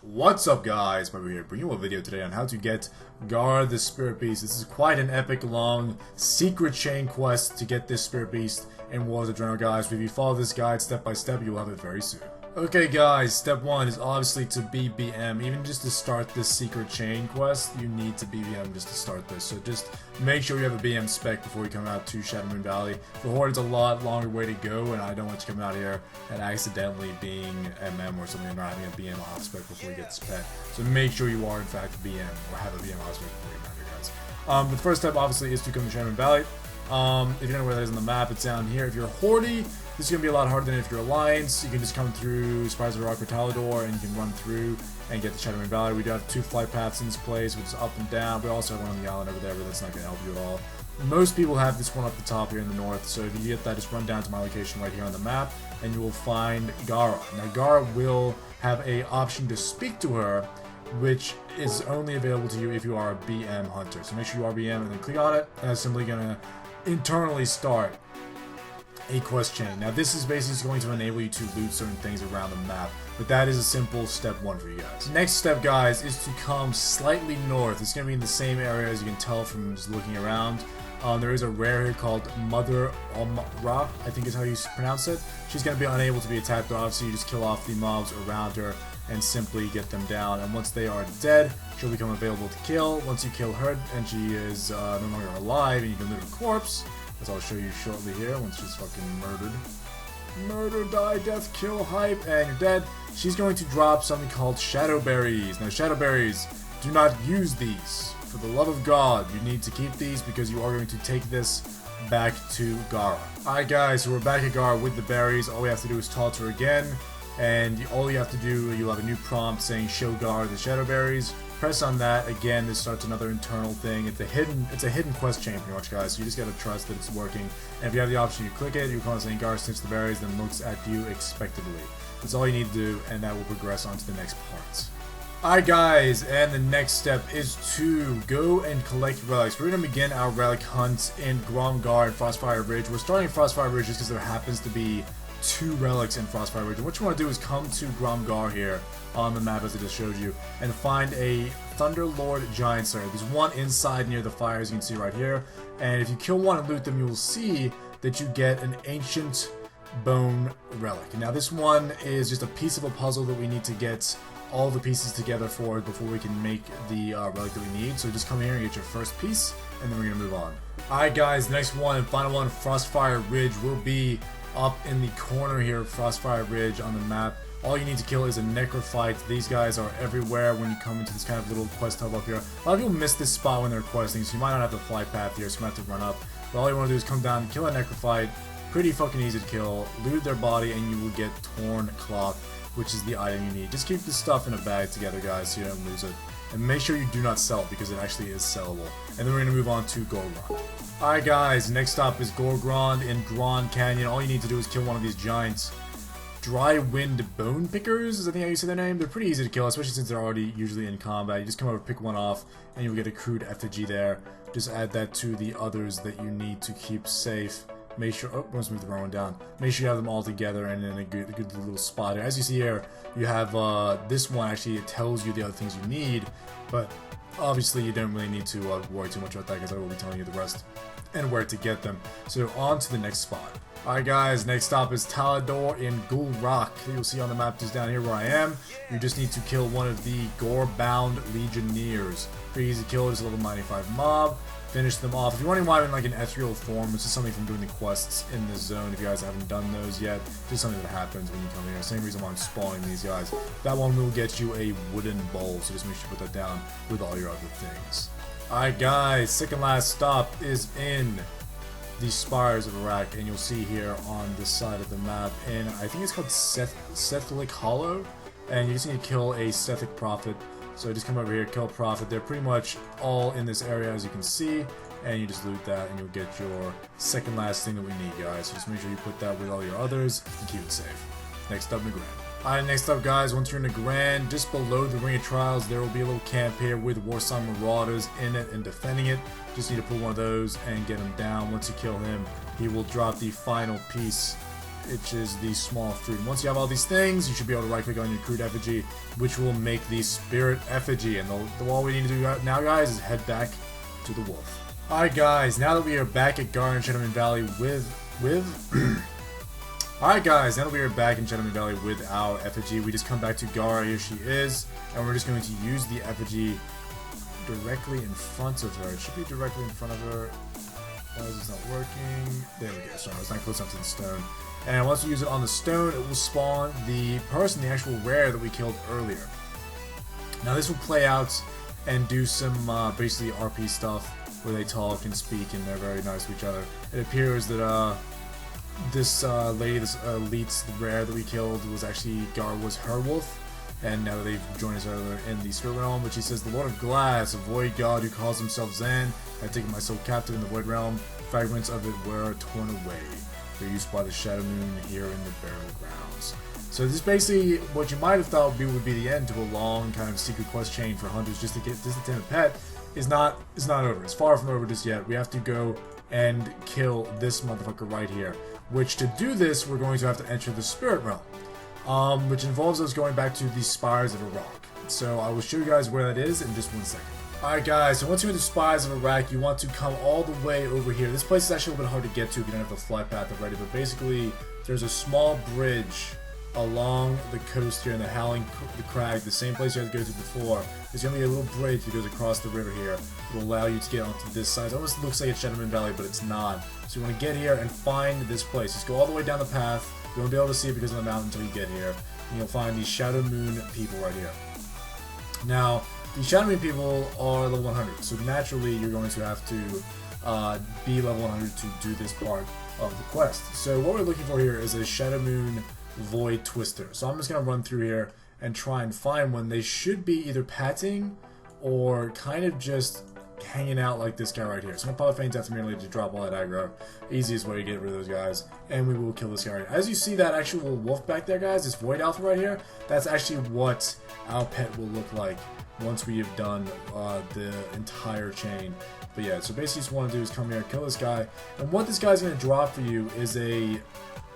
What's up guys, Pypo here, bringing you a video today on how to get Gara the Spirit Beast. This is quite an epic long secret chain quest to get this Spirit Beast in Warlords of Draenor, guys. If you follow this guide step by step, you will have it very soon. Okay guys, step 1 is obviously to be BM. Even just to start this secret chain quest, you need to be BM just to start this. So just make sure you have a BM spec before you come out to Shadowmoon Valley. For Horde, it's a lot longer way to go, and I don't want you coming out here and accidentally being MM or something and not having a BM off spec before you get spec. So make sure you are in fact BM or have a BM off spec before you come out here, guys. The first step obviously is to come to Shadowmoon Valley. If you don't know where that is on the map, it's down here. If you're Horde, this is going to be a lot harder than if you're Alliance. You can just come through Spires of Rock or Talador and you can run through and get to Shadowmoon Valley. We do have 2 flight paths in this place, which is up and down. We also have one on the island over there, but that's not going to help you at all. Most people have this one up the top here in the north, so if you get that, just run down to my location right here on the map and you will find Gara. Now Gara will have a option to speak to her, which is only available to you if you are a BM hunter. So make sure you are BM and then click on it, and that's simply going to internally start a quest chain. Now this is basically going to enable you to loot certain things around the map, but that is a simple step 1 for you guys. Next step, guys, is to come slightly north. It's going to be in the same area as you can tell from just looking around. There is a rare here called Mother Ra, I think is how you pronounce it. She's going to be unable to be attacked, but obviously you just kill off the mobs around her and simply get them down, and once they are dead, she'll become available to kill. Once you kill her and she is no longer alive and you can loot her corpse, as I'll show you shortly here, once she's fucking murdered. Murder, die, death, kill, hype, and you're dead. She's going to drop something called Shadow Berries. Now Shadow Berries, do not use these. For the love of God, you need to keep these because you are going to take this back to Gara. Alright guys, so we're back at Gara with the berries. All we have to do is talk to her again, and all you have to do, you'll have a new prompt saying show Gara the Shadow Berries. Press on that again. This starts another internal thing. It's a hidden quest chain pretty much, guys. So you just gotta trust that it's working. And if you have the option, you click it. You call it saying Gara sniffs the berries, then looks at you expectantly. That's all you need to do, and that will progress on to the next parts. Alright guys, and the next step is to go and collect relics. We're going to begin our relic hunt in Gara and Frostfire Ridge. We're starting Frostfire Ridge just because there happens to be 2 relics in Frostfire Ridge. And what you want to do is come to Gara here on the map as I just showed you and find a Thunderlord Giant Slayer. There's one inside near the fire, as you can see right here. And if you kill one and loot them, you will see that you get an Ancient Bone Relic. Now this one is just a piece of a puzzle that we need to get all the pieces together for before we can make the relic that we need. So just come here and get your first piece, and then we're going to move on. Alright guys, next one and final one, Frostfire Ridge, will be up in the corner here of Frostfire Ridge on the map. All you need to kill is a Necrophyte. These guys are everywhere when you come into this kind of little quest hub up here. A lot of people miss this spot when they're questing, so you might not have the flight path here, so you might have to run up. But all you want to do is come down and kill a Necrophyte. Pretty fucking easy to kill. Loot their body and you will get Torn Cloth, which is the item you need. Just keep this stuff in a bag together, guys, so you don't lose it. And make sure you do not sell it, because it actually is sellable. And then we're going to move on to Gorgrond. Alright guys, next up is Gorgrond in Grand Canyon. All you need to do is kill one of these giants Dry Wind Bone Pickers, is I think how you say their name. They're pretty easy to kill, especially since they're already usually in combat. You just come over, pick one off, and you'll get a crude effigy there. Just add that to the others that you need to keep safe. Make sure, oh, let's move the wrong one down. Make sure you have them all together and in a good little spot here. As you see here, you have this one actually, it tells you the other things you need, but obviously you don't really need to worry too much about that because I will be telling you the rest and where to get them. So on to the next spot. Alright guys, next stop is Talador in Ghoul Rock. You'll see on the map just down here where I am. You just need to kill one of the Gore-bound Legionnaires. Pretty easy to kill, just a level 95 mob. Finish them off. If you're wondering why I'm in like an ethereal form, it's just something from doing the quests in this zone. If you guys haven't done those yet, just something that happens when you come here. Same reason why I'm spawning these guys. That one will get you a wooden bowl, so just make sure you put that down with all your other things. Alright guys, second last stop is in the Spires of Iraq, and you'll see here on this side of the map, and I think it's called Sethlic Hollow, and you just need to kill a Sethic Prophet. So just come over here, kill Prophet. They're pretty much all in this area, as you can see, and you just loot that and you'll get your second last thing that we need, guys. So just make sure you put that with all your others and keep it safe. Next up, Nagrand. Alright, next up guys, once you're in Nagrand, just below the Ring of Trials, there will be a little camp here with Warsong Marauders in it and defending it. Just need to pull one of those and get him down. Once you kill him, he will drop the final piece which is the small fruit. And once you have all these things, you should be able to right click on your crude effigy, which will make the spirit effigy. And all we need to do now, guys, is head back to the wolf. Alright guys, now that we are back at Gara in Shadowmoon Valley Alright guys, now that we are back in Shadowmoon Valley with our effigy, we just come back to Gara, here she is, and we're just going to use the effigy directly in front of her. It should be directly in front of her. Why is this not working? There we go, sorry, it's not close enough to the stone. And once we use it on the stone, it will spawn the person, the actual rare that we killed earlier. Now this will play out and do some basically RP stuff, where they talk and speak and they're very nice to each other. It appears that this lady, this elite rare that we killed, was actually Gara was her wolf, and now that they've joined us in the spirit realm, which he says, the Lord of Glass, a void god who calls himself Zan, had taken my soul captive in the void realm. Fragments of it were torn away. They're used by the Shadow Moon here in the burial grounds. So this is basically what you might have thought would be the end to a long kind of secret quest chain for hunters just to tame a pet. Is not over. It's far from over just yet. We have to go and kill this motherfucker right here. Which, to do this, we're going to have to enter the spirit realm, which involves us going back to the spires of Iraq. So I will show you guys where that is in just 1 second. Alright guys, so once you're in the spires of Iraq, you want to come all the way over here. This place is actually a little bit hard to get to if you don't have the fly path already, but basically there's a small bridge along the coast here in the the Crag, the same place you had to go to before. There's going to be a little bridge that goes across the river here. It will allow you to get onto this side. It almost looks like it's Shadowmoon Valley, but it's not. So you want to get here and find this place. Just go all the way down the path. You won't be able to see it because of the mountain until you get here. And you'll find these Shadowmoon people right here. Now, the Shadowmoon people are level 100, so naturally you're going to have to be level 100 to do this part of the quest. So what we're looking for here is a Shadowmoon Void Twister. So I'm just going to run through here and try and find one. They should be either patting or kind of just hanging out like this guy right here. So I'm going to pop a feint after merely to drop all that aggro. Easiest way to get rid of those guys. And we will kill this guy right here. As you see that actual wolf back there, guys, this Void Alpha right here, that's actually what our pet will look like once we have done the entire chain. But yeah, so basically what you want to do is come here, kill this guy. And what this guy's going to drop for you is a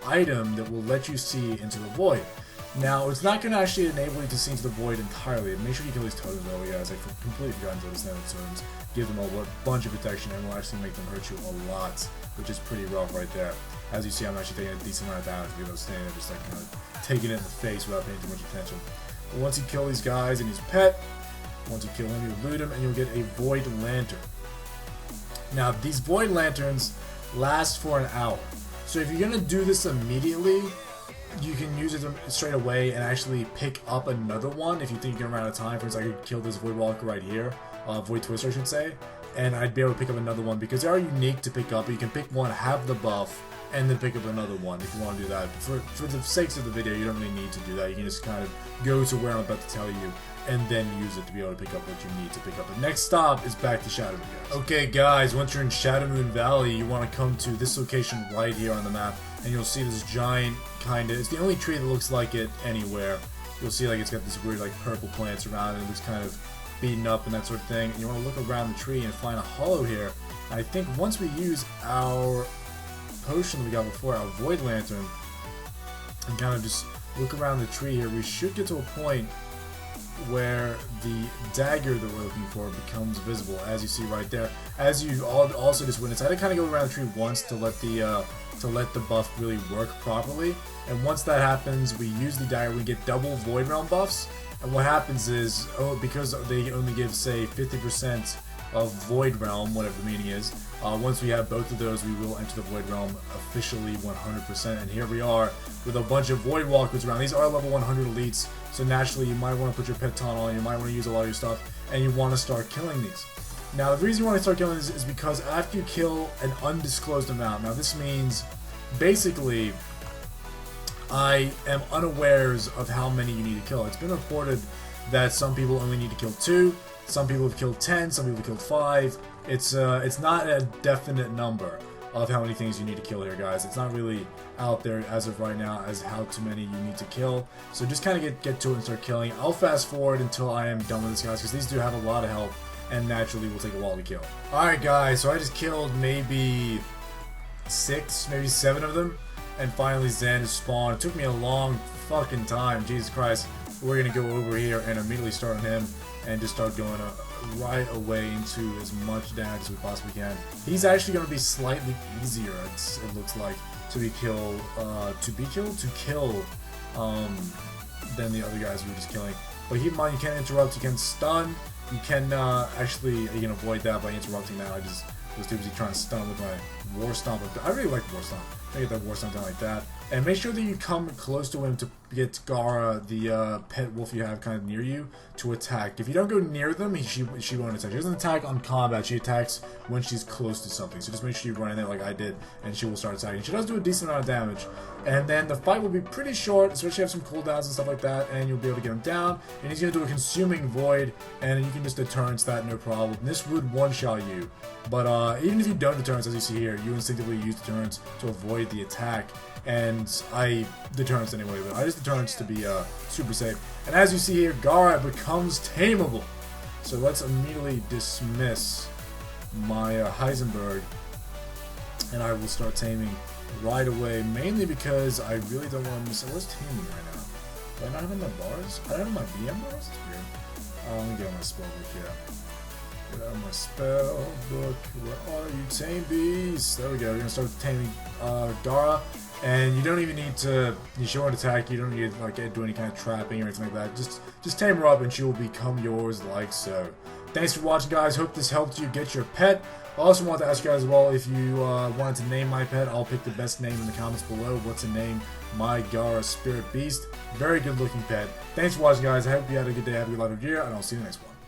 item that will let you see into the void. Now, it's not going to actually enable you to see into the void entirely. Make sure you kill these totems though, guys. I completely forgot to understand the totems. Give them a bunch of protection and will actually make them hurt you a lot, which is pretty rough right there. As you see, I'm actually taking a decent amount of damage because I was standing there just like kind of taking it in the face without paying too much attention. But once you kill these guys and his pet, once you kill him, you loot him and you'll get a Void Lantern. Now, these Void Lanterns last for an hour. So if you're going to do this immediately, you can use it straight away and actually pick up another one if you think you're going to run out of time. For instance, I could kill this Void Walker right here, Void Twister I should say, and I'd be able to pick up another one because they are unique to pick up. You can pick one, have the buff, and then pick up another one if you want to do that. For the sakes of the video, you don't really need to do that. You can just kind of go to where I'm about to tell you and then use it to be able to pick up what you need to pick up. The next stop is back to Shadowmoon, guys. Okay guys, once you're in Shadowmoon Valley, you want to come to this location right here on the map, and you'll see this giant it's the only tree that looks like it anywhere. You'll see like it's got this weird like purple plants around it, it looks kind of beaten up and that sort of thing. And you want to look around the tree and find a hollow here. And I think once we use our potion that we got before, our Void Lantern, and kind of just look around the tree here, we should get to a point where the dagger that we're looking for becomes visible, as you see right there. As you also just witnessed, I had to kind of go around the tree once to let the buff really work properly. And once that happens, we use the dagger, we get double Void Realm buffs. And what happens is, because they only give, say, 50% of Void Realm, whatever the meaning is, once we have both of those, we will enter the Void Realm officially 100%. And here we are with a bunch of Void Walkers around. These are level 100 elites, so naturally you might want to put your pet taunt on, you might want to use a lot of your stuff, and you want to start killing these. Now, the reason you want to start killing these is because after you kill an undisclosed amount, now this means, basically, I am unawares of how many you need to kill. It's been reported that some people only need to kill 2, some people have killed 10, some people have killed 5. It's not a definite number of how many things you need to kill here, guys. It's not really out there as of right now as how too many you need to kill. So just kind of get to it and start killing. I'll fast forward until I am done with this, guys, because these do have a lot of health and naturally will take a while to kill. Alright guys, so I just killed maybe 6, maybe 7 of them. and finally Zen spawned. It took me a long fucking time, Jesus Christ. We're gonna go over here and immediately start on him and just start going right away into as much damage as we possibly can. He's actually gonna be slightly easier, it looks like, to kill than the other guys we were just killing. But keep in mind, you can interrupt, you can stun, you can you can avoid that by interrupting that. I just was too busy trying to stun with my War Stomp. I really like War Stomp. I get that War Stomp down like that. And make sure that you come close to him to get Gara, the pet wolf you have kind of near you, to attack. If you don't go near them, she won't attack. She doesn't attack on combat, she attacks when she's close to something. So just make sure you run in there like I did, and she will start attacking. She does do a decent amount of damage. And then the fight will be pretty short, especially have some cooldowns and stuff like that, and you'll be able to get him down. And he's going to do a Consuming Void, and you can just deterrence that, no problem. This would one-shot you. But even if you don't deterrence, as you see here, you instinctively use deterrence to avoid the attack. And I deterrence anyway, but I just deterrence to be super safe. And as you see here, Gara becomes tameable. So let's immediately dismiss my Heisenberg, and I will start taming right away, mainly because I really don't want to miss it. Where's taming right now? Do I not have my bars? I don't have my BM bars? That's weird. Let me get on my spell book here. Get out of my spell book. Where are you, Tame Beast? There we go. We're going to start taming Gara. And you don't even need to show an attack, you don't need to like do any kind of trapping or anything like that. Just tame her up and she will become yours like so. Thanks for watching, guys. Hope this helped you get your pet. I also want to ask you guys as well, if you wanted to name my pet, I'll pick the best name in the comments below. What to name my Gara Spirit Beast. Very good looking pet. Thanks for watching, guys. I hope you had a good day, have a good life of year, and I'll see you in the next one.